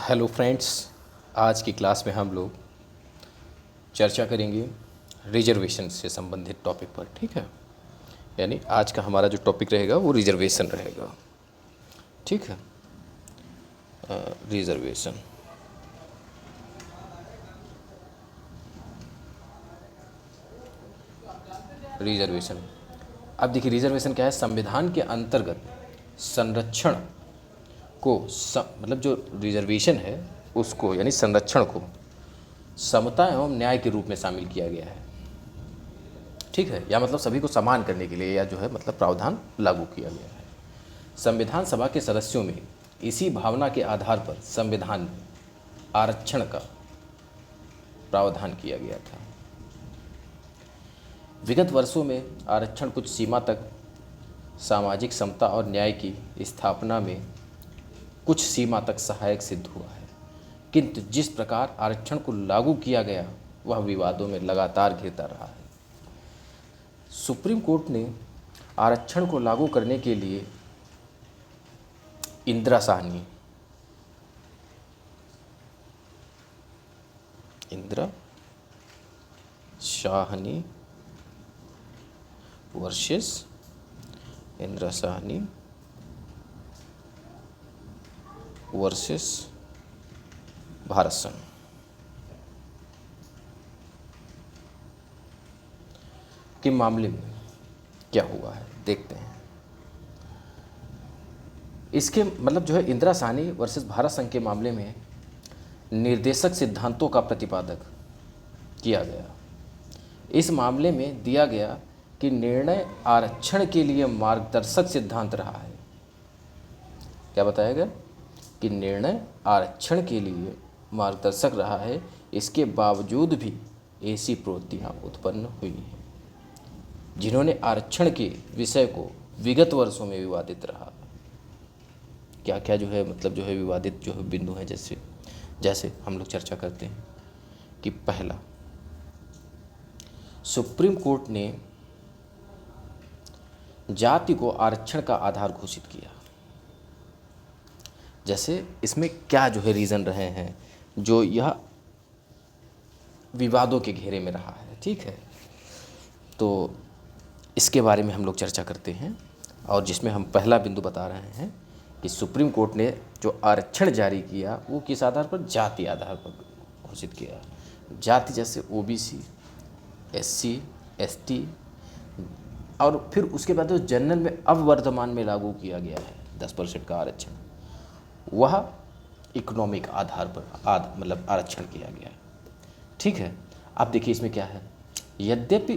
Hello friends, आज की class में हम लोग चर्चा करेंगे रिजर्वेशन से संबंधित टॉपिक पर। ठीक है, यानी आज का हमारा जो टॉपिक रहेगा वो रिजर्वेशन रहेगा। ठीक है, रिजर्वेशन। रिजर्वेशन अब देखिए, रिजर्वेशन क्या है? संविधान के अंतर्गत संरक्षण को मतलब जो रिजर्वेशन है उसको, यानी संरक्षण को समता एवं न्याय के रूप में शामिल किया गया है। ठीक है, या मतलब सभी को समान करने के लिए, या जो है मतलब प्रावधान लागू किया गया है। संविधान सभा के सदस्यों में इसी भावना के आधार पर संविधान में आरक्षण का प्रावधान किया गया था। विगत वर्षों में आरक्षण कुछ सीमा तक सामाजिक समता और न्याय की स्थापना में कुछ सीमा तक सहायक सिद्ध हुआ है, किंतु जिस प्रकार आरक्षण को लागू किया गया वह विवादों में लगातार घिरता रहा है। सुप्रीम कोर्ट ने आरक्षण को लागू करने के लिए इंदिरा साहनी वर्सेस इंदिरा साहनी वर्सेस भारत संघ के मामले में क्या हुआ है देखते हैं। इसके मतलब जो है इंदिरा साहनी वर्सेस भारत संघ के मामले में निर्देशक सिद्धांतों का प्रतिपादक किया गया। इस मामले में दिया गया कि निर्णय आरक्षण के लिए मार्गदर्शक सिद्धांत रहा है। क्या बताया गया? कि निर्णय आरक्षण के लिए मार्गदर्शक रहा है, इसके बावजूद भी ऐसी प्रवृत्तियाँ उत्पन्न हुई हैं जिन्होंने आरक्षण के विषय को विगत वर्षों में विवादित रहा। क्या क्या जो है मतलब जो है विवादित जो है बिंदु हैं, जैसे हम लोग चर्चा करते हैं कि पहला, सुप्रीम कोर्ट ने जाति को आरक्षण का आधार घोषित किया। जैसे इसमें क्या जो है रीज़न रहे हैं जो यह विवादों के घेरे में रहा है। ठीक है, तो इसके बारे में हम लोग चर्चा करते हैं, और जिसमें हम पहला बिंदु बता रहे हैं कि सुप्रीम कोर्ट ने जो आरक्षण जारी किया वो किस आधार पर? जाति आधार पर घोषित किया। जाति जैसे ओबीसी, एससी, एसटी, और फिर उसके बाद जो जनरल में अब वर्तमान में लागू किया गया है 10% का आरक्षण, वह इकोनॉमिक आधार पर मतलब आरक्षण किया गया है। ठीक है, अब देखिए इसमें क्या है। यद्यपि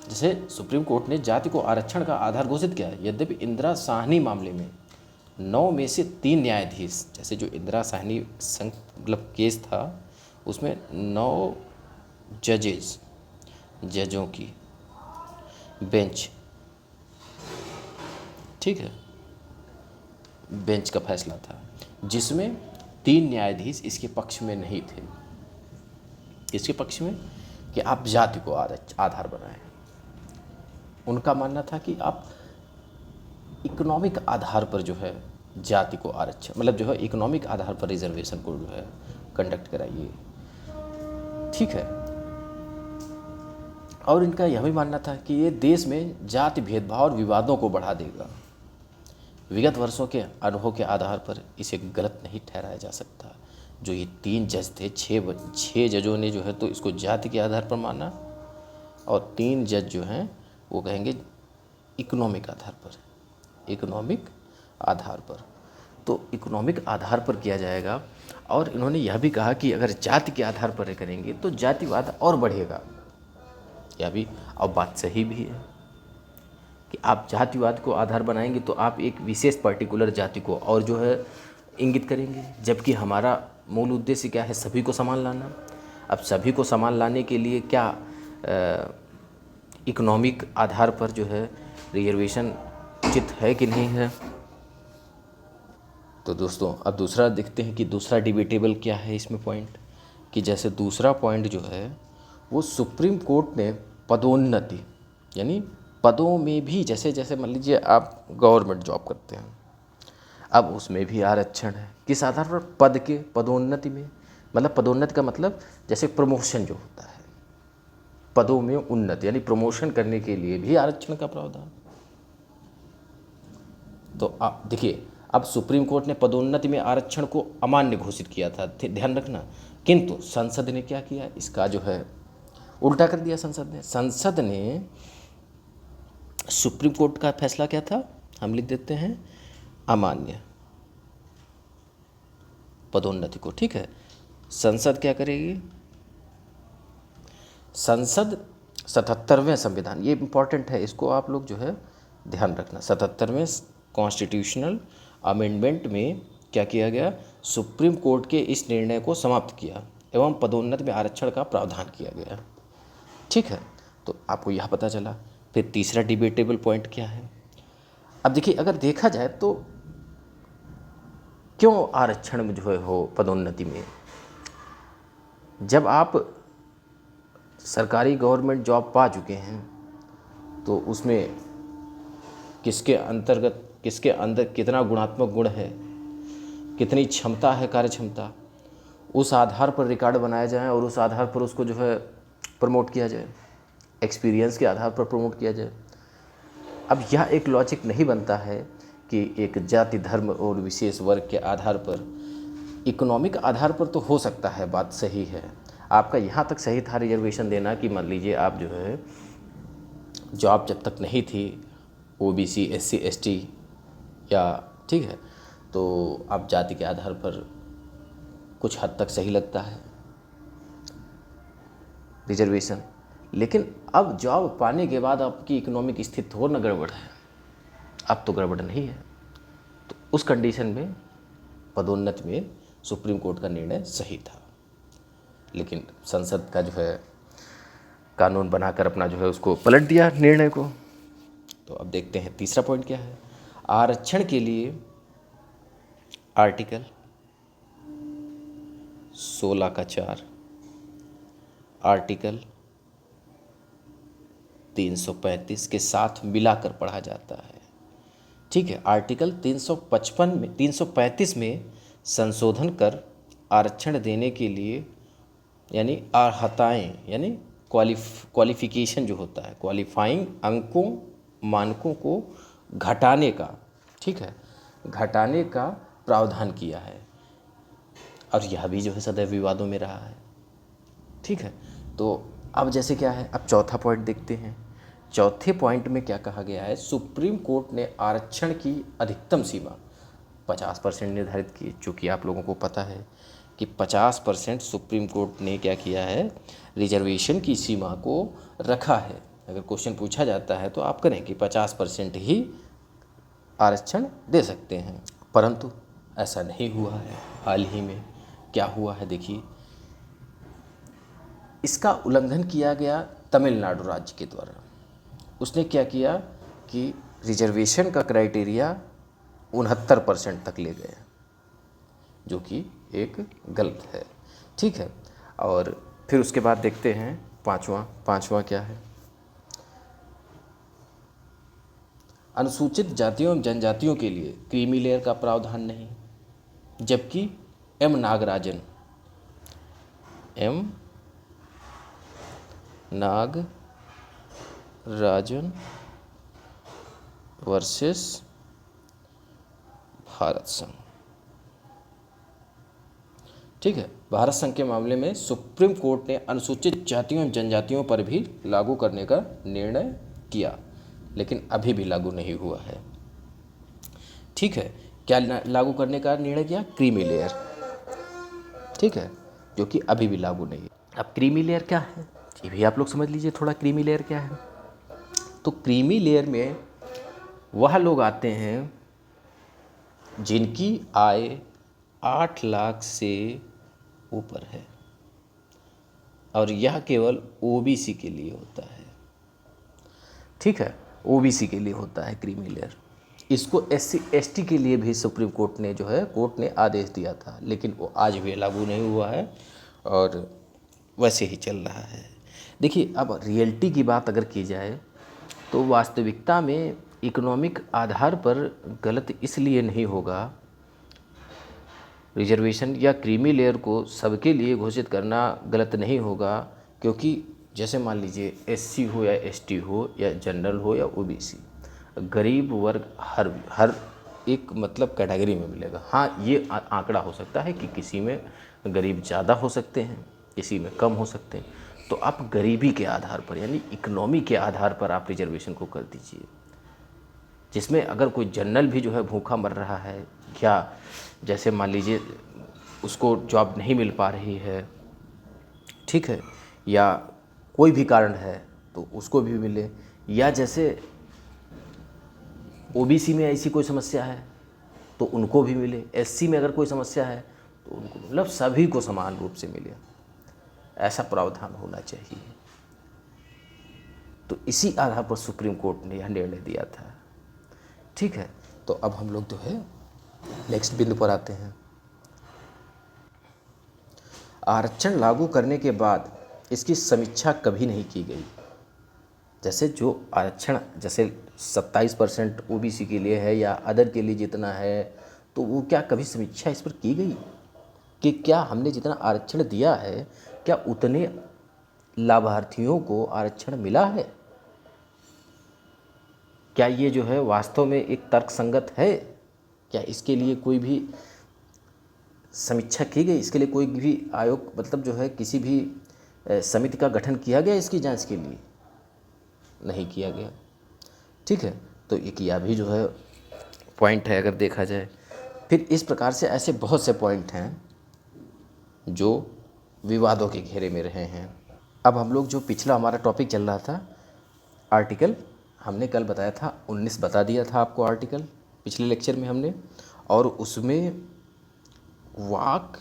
जैसे सुप्रीम कोर्ट ने जाति को आरक्षण का आधार घोषित किया है, यद्यपि इंदिरा साहनी मामले में 9 में से 3 न्यायाधीश, जैसे जो इंदिरा साहनी मतलब केस था उसमें 9 जजों की बेंच, ठीक है, बेंच का फैसला था, जिसमें 3 न्यायाधीश इसके पक्ष में नहीं थे। इसके पक्ष में कि आप जाति को आधार बनाएं। उनका मानना था कि आप इकोनॉमिक आधार पर जो है जाति को आरक्षण मतलब जो है इकोनॉमिक आधार पर रिजर्वेशन को जो है कंडक्ट कराइए। ठीक है, और इनका यह भी मानना था कि ये देश में जाति भेदभाव और विवादों को बढ़ा देगा। विगत वर्षों के अनुभव के आधार पर इसे गलत नहीं ठहराया जा सकता। जो ये 3 जज थे, 6 जजों ने जो है तो इसको जाति के आधार पर माना, और 3 जज जो हैं वो कहेंगे इकोनॉमिक आधार पर। तो इकोनॉमिक आधार पर किया जाएगा। और इन्होंने यह भी कहा कि अगर जाति के आधार पर करेंगे तो जातिवाद और बढ़ेगा। यह भी अब बात सही भी है कि आप जातिवाद को आधार बनाएंगे तो आप एक विशेष पर्टिकुलर जाति को और जो है इंगित करेंगे, जबकि हमारा मूल उद्देश्य क्या है? सभी को समान लाना। अब सभी को समान लाने के लिए क्या इकोनॉमिक आधार पर जो है रिजर्वेशन उचित है कि नहीं है? तो दोस्तों अब दूसरा देखते हैं कि दूसरा डिबेटेबल क्या है इसमें पॉइंट, कि जैसे दूसरा पॉइंट जो है वो सुप्रीम कोर्ट ने पदोन्नति, यानी पदों में भी, जैसे मान लीजिए आप गवर्नमेंट जॉब करते हैं, अब उसमें भी आरक्षण है। किस आधार पर? पद के, पदोन्नति में। मतलब पदोन्नति का मतलब जैसे प्रमोशन जो होता है, पदों में उन्नति यानी प्रमोशन करने के लिए भी आरक्षण का प्रावधान। तो आप देखिए, अब सुप्रीम कोर्ट ने पदोन्नति में आरक्षण को अमान्य घोषित किया था, ध्यान रखना, किंतु संसद ने क्या किया, इसका जो है उल्टा कर दिया संसद ने सुप्रीम कोर्ट का फैसला क्या था, हम लिख देते हैं अमान्य पदोन्नति को। ठीक है, संसद क्या करेगी, संसद 77वें संविधान, ये इंपॉर्टेंट है, इसको आप लोग जो है ध्यान रखना। 77वें कॉन्स्टिट्यूशनल अमेंडमेंट में क्या किया गया, सुप्रीम कोर्ट के इस निर्णय को समाप्त किया एवं पदोन्नति में आरक्षण का प्रावधान किया गया। ठीक है, तो आपको यह पता चला। फिर तीसरा डिबेटेबल पॉइंट क्या है। अब देखिए, अगर देखा जाए तो क्यों आरक्षण में जो है हो पदोन्नति में, जब आप सरकारी गवर्नमेंट जॉब पा चुके हैं तो उसमें किसके अंतर्गत, किसके अंदर कितना गुणात्मक गुण है, कितनी क्षमता है, कार्य क्षमता, उस आधार पर रिकॉर्ड बनाया जाए और उस आधार पर उसको जो है प्रमोट किया जाए, एक्सपीरियंस के आधार पर प्रमोट किया जाए। अब यह एक लॉजिक नहीं बनता है कि एक जाति, धर्म और विशेष वर्ग के आधार पर, इकोनॉमिक आधार पर तो हो सकता है, बात सही है, आपका यहाँ तक सही था रिजर्वेशन देना कि मान लीजिए आप जो है जॉब जब तक नहीं थी ओबीसी, एससी, एसटी या, ठीक है, तो आप जाति के आधार पर कुछ हद तक सही लगता है रिजर्वेशन। लेकिन अब जॉब पाने के बाद आपकी इकोनॉमिक स्थिति थोड़ा ना गड़बड़ है, अब तो गड़बड़ नहीं है, तो उस कंडीशन में पदोन्नति में सुप्रीम कोर्ट का निर्णय सही था। लेकिन संसद का जो है कानून बनाकर अपना जो है उसको पलट दिया निर्णय को। तो अब देखते हैं तीसरा पॉइंट क्या है। आरक्षण के लिए आर्टिकल 16 का 4, आर्टिकल 335 के साथ मिलाकर पढ़ा जाता है। ठीक है, आर्टिकल 335 में संशोधन कर आरक्षण देने के लिए यानी अर्हताएँ यानी क्वालिफिकेशन जो होता है, क्वालिफाइंग अंकों, मानकों को घटाने का, ठीक है, घटाने का प्रावधान किया है। और यह भी जो है सदैव विवादों में रहा है। ठीक है, तो अब जैसे क्या है, अब चौथा पॉइंट देखते हैं। चौथे पॉइंट में क्या कहा गया है, सुप्रीम कोर्ट ने आरक्षण की अधिकतम सीमा 50% निर्धारित की। चूँकि आप लोगों को पता है कि 50% सुप्रीम कोर्ट ने क्या किया है, रिजर्वेशन की सीमा को रखा है। अगर क्वेश्चन पूछा जाता है तो आप करें कि 50% ही आरक्षण दे सकते हैं, परंतु ऐसा नहीं हुआ है। हाल ही में क्या हुआ है देखिए, इसका उल्लंघन किया गया तमिलनाडु राज्य के द्वारा। उसने क्या किया कि रिजर्वेशन का क्राइटेरिया 69% तक ले गए, जो कि एक गलत है। ठीक है, और फिर उसके बाद देखते हैं पांचवा क्या है, अनुसूचित जातियों एवं जनजातियों के लिए क्रीमी लेयर का प्रावधान नहीं, जबकि एम नागराजन वर्सेस भारत संघ, ठीक है, भारत संघ के मामले में सुप्रीम कोर्ट ने अनुसूचित जातियों एवं जनजातियों पर भी लागू करने का निर्णय किया, लेकिन अभी भी लागू नहीं हुआ है। ठीक है, क्या लागू करने का निर्णय किया, क्रीमी लेयर, ठीक है, जो कि अभी भी लागू नहीं है। अब क्रीमी लेयर क्या है, ये भी आप लोग समझ लीजिए थोड़ा, क्रीमी लेयर क्या है। तो क्रीमी लेयर में वह लोग आते हैं जिनकी आय 8 लाख से ऊपर है, और यह केवल ओबीसी के लिए होता है। ठीक है, ओबीसी के लिए होता है क्रीमी लेयर। इसको एससी एसटी के लिए भी सुप्रीम कोर्ट ने जो है, कोर्ट ने आदेश दिया था, लेकिन वो आज भी लागू नहीं हुआ है और वैसे ही चल रहा है। देखिए, अब रियलिटी की बात अगर की जाए तो वास्तविकता में इकोनॉमिक आधार पर गलत इसलिए नहीं होगा रिजर्वेशन या क्रीमी लेयर को सबके लिए घोषित करना गलत नहीं होगा, क्योंकि जैसे मान लीजिए एससी हो या एसटी हो या जनरल हो या ओबीसी, गरीब वर्ग हर हर एक मतलब कैटेगरी में मिलेगा। हाँ, ये आंकड़ा हो सकता है कि किसी में गरीब ज़्यादा हो सकते हैं, किसी में कम हो सकते हैं, तो आप गरीबी के आधार पर यानी इकोनॉमी के आधार पर आप रिजर्वेशन को कर दीजिए, जिसमें अगर कोई जनरल भी जो है भूखा मर रहा है, या जैसे मान लीजिए उसको जॉब नहीं मिल पा रही है, ठीक है, या कोई भी कारण है तो उसको भी मिले, या जैसे ओबीसी में ऐसी कोई समस्या है तो उनको भी मिले, एससी में अगर कोई समस्या है तो उनको, मतलब सभी को समान रूप से मिले, ऐसा प्रावधान होना चाहिए। तो इसी आधार पर सुप्रीम कोर्ट ने यह निर्णय दिया था। ठीक है, तो अब हम लोग जो है नेक्स्ट बिंदु पर आते हैं। आरक्षण लागू करने के बाद इसकी समीक्षा कभी नहीं की गई। जैसे जो आरक्षण जैसे 27% ओबीसी के लिए है या अदर के लिए जितना है, तो वो क्या कभी समीक्षा इस पर की गई कि क्या हमने जितना आरक्षण दिया है क्या उतने लाभार्थियों को आरक्षण मिला है? क्या ये जो है वास्तव में एक तर्कसंगत है? क्या इसके लिए कोई भी समीक्षा की गई? इसके लिए कोई भी आयोग मतलब जो है किसी भी समिति का गठन किया गया इसकी जांच के लिए? नहीं किया गया। ठीक है, तो एक यह भी जो है पॉइंट है अगर देखा जाए। फिर इस प्रकार से ऐसे बहुत से पॉइंट हैं जो विवादों के घेरे में रहे हैं। अब हम लोग जो पिछला हमारा टॉपिक चल रहा था आर्टिकल, हमने कल बताया था 19 बता दिया था आपको आर्टिकल पिछले लेक्चर में हमने, और उसमें वाक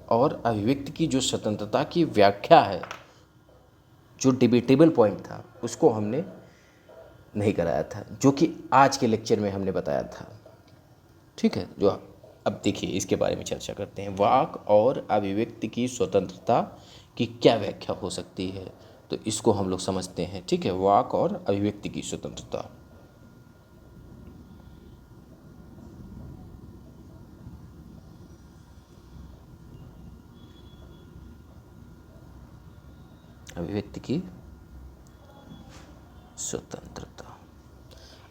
और अभिव्यक्ति की जो स्वतंत्रता की व्याख्या है, जो डिबेटेबल पॉइंट था, उसको हमने नहीं कराया था, जो कि आज के लेक्चर में हमने बताया था। ठीक है, जो अब देखिए इसके बारे में चर्चा करते हैं। वाक और अभिव्यक्ति की स्वतंत्रता की क्या व्याख्या हो सकती है, तो इसको हम लोग समझते हैं। ठीक है, वाक और अभिव्यक्ति की स्वतंत्रता। अभिव्यक्ति की स्वतंत्रता,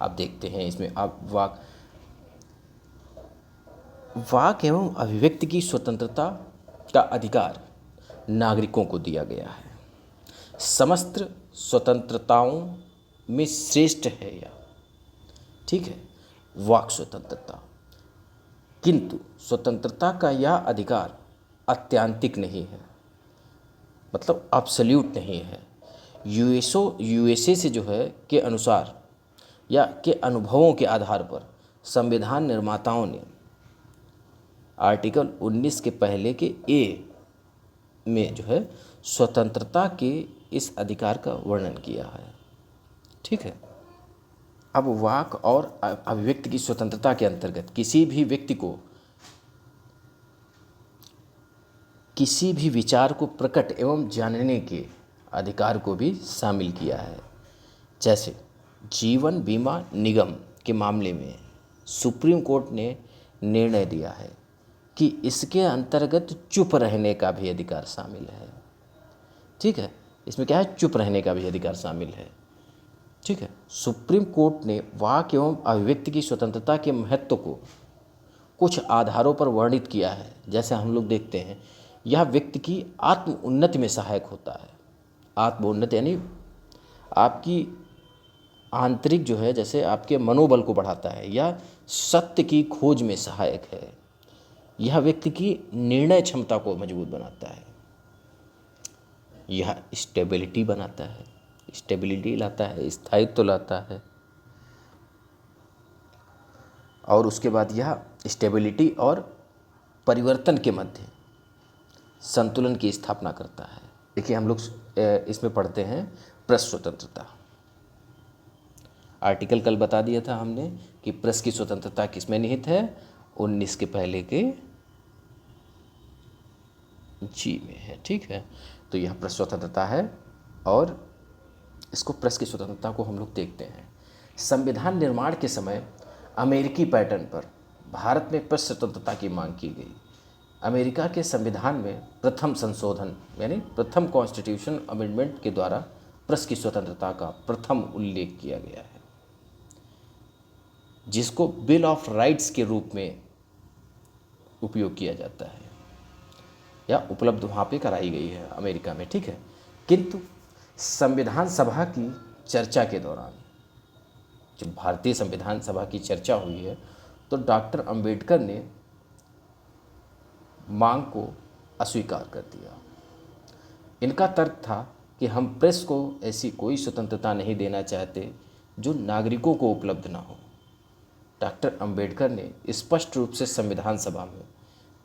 अब देखते हैं इसमें। अब वाक एवं अभिव्यक्ति की स्वतंत्रता का अधिकार नागरिकों को दिया गया है। समस्त स्वतंत्रताओं में श्रेष्ठ है यह। ठीक है, वाक स्वतंत्रता, किंतु स्वतंत्रता का यह अधिकार अत्यांतिक नहीं है, मतलब अब्सोल्यूट नहीं है। यूएसए से जो है के अनुसार या के अनुभवों के आधार पर संविधान निर्माताओं ने आर्टिकल 19 के पहले के ए में जो है स्वतंत्रता के इस अधिकार का वर्णन किया है। ठीक है, अब वाक और अभिव्यक्ति की स्वतंत्रता के अंतर्गत किसी भी व्यक्ति को किसी भी विचार को प्रकट एवं जानने के अधिकार को भी शामिल किया है। जैसे जीवन बीमा निगम के मामले में सुप्रीम कोर्ट ने निर्णय दिया है कि इसके अंतर्गत चुप रहने का भी अधिकार शामिल है। ठीक है, इसमें क्या है, चुप रहने का भी अधिकार शामिल है। ठीक है, सुप्रीम कोर्ट ने वाक एवं अभिव्यक्ति की स्वतंत्रता के महत्व को कुछ आधारों पर वर्णित किया है। जैसे हम लोग देखते हैं, यह व्यक्ति की आत्म उन्नति में सहायक होता है। आत्म उन्नति यानी आपकी आंतरिक जो है, जैसे आपके मनोबल को बढ़ाता है, या सत्य की खोज में सहायक है। यह व्यक्ति की निर्णय क्षमता को मजबूत बनाता है। यह स्टेबिलिटी बनाता है, स्टेबिलिटी लाता है, स्थायित्व लाता है। और उसके बाद यह स्टेबिलिटी और परिवर्तन के मध्य संतुलन की स्थापना करता है। देखिए हम लोग इसमें पढ़ते हैं प्रेस स्वतंत्रता। आर्टिकल कल बता दिया था हमने कि प्रेस की स्वतंत्रता किसमें निहित है, 19 के पहले के जी में है। ठीक है, तो यह प्रेस स्वतंत्रता है, और इसको प्रेस की स्वतंत्रता को हम लोग देखते हैं। संविधान निर्माण के समय अमेरिकी पैटर्न पर भारत में प्रेस स्वतंत्रता की मांग की गई। अमेरिका के संविधान में प्रथम संशोधन यानी प्रथम कॉन्स्टिट्यूशन अमेंडमेंट के द्वारा प्रेस की स्वतंत्रता का प्रथम उल्लेख किया गया है, जिसको बिल ऑफ राइट्स के रूप में उपयोग किया जाता है या उपलब्ध वहाँ पे कराई गई है अमेरिका में, ठीक है। किंतु संविधान सभा की चर्चा के दौरान, जब भारतीय संविधान सभा की चर्चा हुई है, तो डॉक्टर अंबेडकर ने मांग को अस्वीकार कर दिया। इनका तर्क था कि हम प्रेस को ऐसी कोई स्वतंत्रता नहीं देना चाहते जो नागरिकों को उपलब्ध ना हो। डॉक्टर अंबेडकर ने स्पष्ट रूप से संविधान सभा में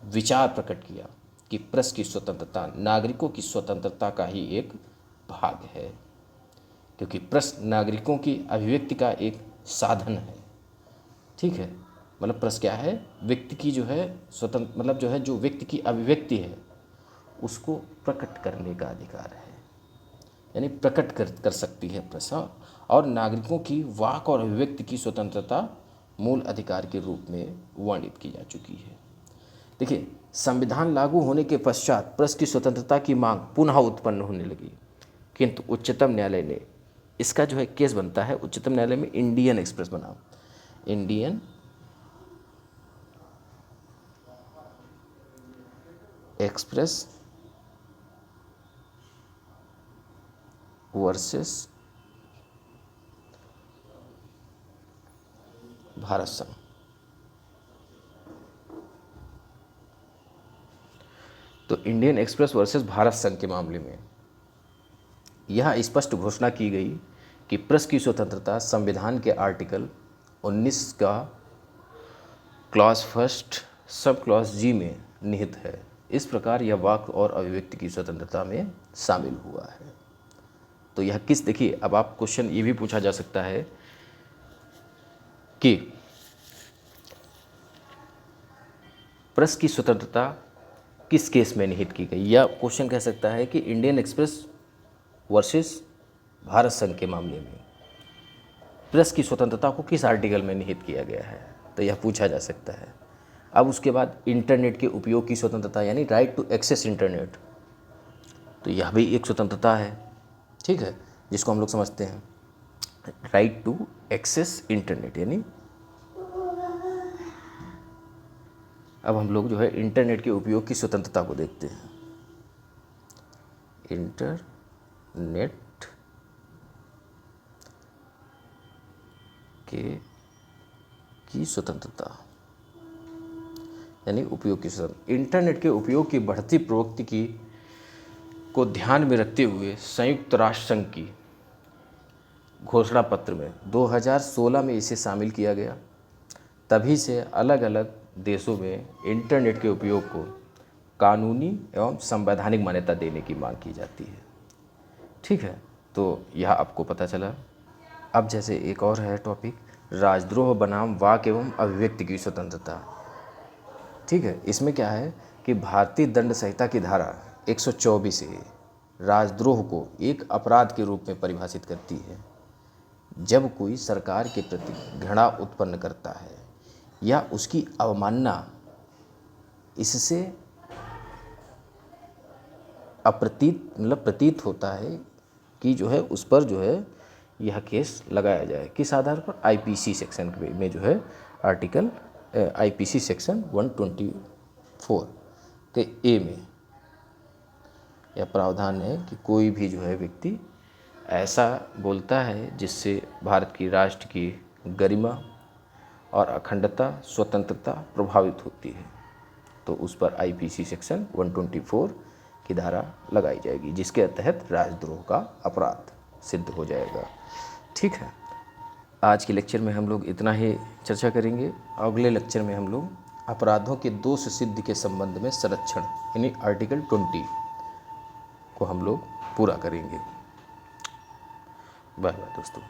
विचार प्रकट किया कि प्रेस की स्वतंत्रता नागरिकों की स्वतंत्रता का ही एक भाग है, क्योंकि प्रेस नागरिकों की अभिव्यक्ति का एक साधन है, ठीक है। मतलब प्रेस क्या है, व्यक्ति की जो है स्वतंत्र, मतलब जो है जो व्यक्ति की अभिव्यक्ति है उसको प्रकट करने का अधिकार है, यानी प्रकट कर सकती है प्रेस, और नागरिकों की वाक और अभिव्यक्ति की स्वतंत्रता मूल अधिकार के रूप में वर्णित की जा चुकी है। देखिए, संविधान लागू होने के पश्चात प्रेस की स्वतंत्रता की मांग पुनः उत्पन्न होने लगी, किंतु उच्चतम न्यायालय ने इसका जो है केस बनता है, उच्चतम न्यायालय में इंडियन एक्सप्रेस बना, इंडियन एक्सप्रेस वर्सेस भारत संघ। तो इंडियन एक्सप्रेस वर्सेस भारत संघ के मामले में यह स्पष्ट घोषणा की गई कि प्रेस की स्वतंत्रता संविधान के आर्टिकल 19 का क्लॉज फर्स्ट सब क्लॉज जी में निहित है। इस प्रकार यह वाक और अभिव्यक्ति की स्वतंत्रता में शामिल हुआ है। तो यह किस, देखिए अब आप क्वेश्चन ये भी पूछा जा सकता है कि प्रेस की स्वतंत्रता किस केस में निहित की गई, या क्वेश्चन कह सकता है कि इंडियन एक्सप्रेस वर्सेस भारत संघ के मामले में प्रेस की स्वतंत्रता को किस आर्टिकल में निहित किया गया है, तो यह पूछा जा सकता है। अब उसके बाद इंटरनेट के उपयोग की स्वतंत्रता यानी राइट टू एक्सेस इंटरनेट, तो यह भी एक स्वतंत्रता है, ठीक है, जिसको हम लोग समझते हैं राइट टू एक्सेस इंटरनेट। यानी अब हम लोग जो है इंटरनेट के उपयोग की स्वतंत्रता को देखते हैं। इंटरनेट की स्वतंत्रता यानी उपयोग की स्वतंत्रता। इंटरनेट के उपयोग की बढ़ती प्रवृत्ति की को ध्यान में रखते हुए संयुक्त राष्ट्र संघ की घोषणा पत्र में 2016 में इसे शामिल किया गया। तभी से अलग अलग देशों में इंटरनेट के उपयोग को कानूनी एवं संवैधानिक मान्यता देने की मांग की जाती है, ठीक है। तो यह आपको पता चला। अब जैसे एक और है टॉपिक, राजद्रोह बनाम वाक एवं अभिव्यक्ति की स्वतंत्रता, ठीक है। इसमें क्या है कि भारतीय दंड संहिता की धारा 124 राजद्रोह को एक अपराध के रूप में परिभाषित करती है जब कोई सरकार के प्रति घृणा उत्पन्न करता है या उसकी अवमानना इससे प्रतीत होता है कि जो है उस पर जो है यह केस लगाया जाए। किस आधार पर? आईपीसी सेक्शन में जो है आर्टिकल आईपीसी सेक्शन 124 के ए में यह प्रावधान है कि कोई भी जो है व्यक्ति ऐसा बोलता है जिससे भारत की राष्ट्र की गरिमा और अखंडता स्वतंत्रता प्रभावित होती है, तो उस पर आईपीसी सेक्शन 124 की धारा लगाई जाएगी, जिसके तहत राजद्रोह का अपराध सिद्ध हो जाएगा, ठीक है। आज के लेक्चर में हम लोग इतना ही चर्चा करेंगे। अगले लेक्चर में हम लोग अपराधों के दोष सिद्धि के संबंध में संरक्षण यानी आर्टिकल 20 को हम लोग पूरा करेंगे। बाय बाय दोस्तों।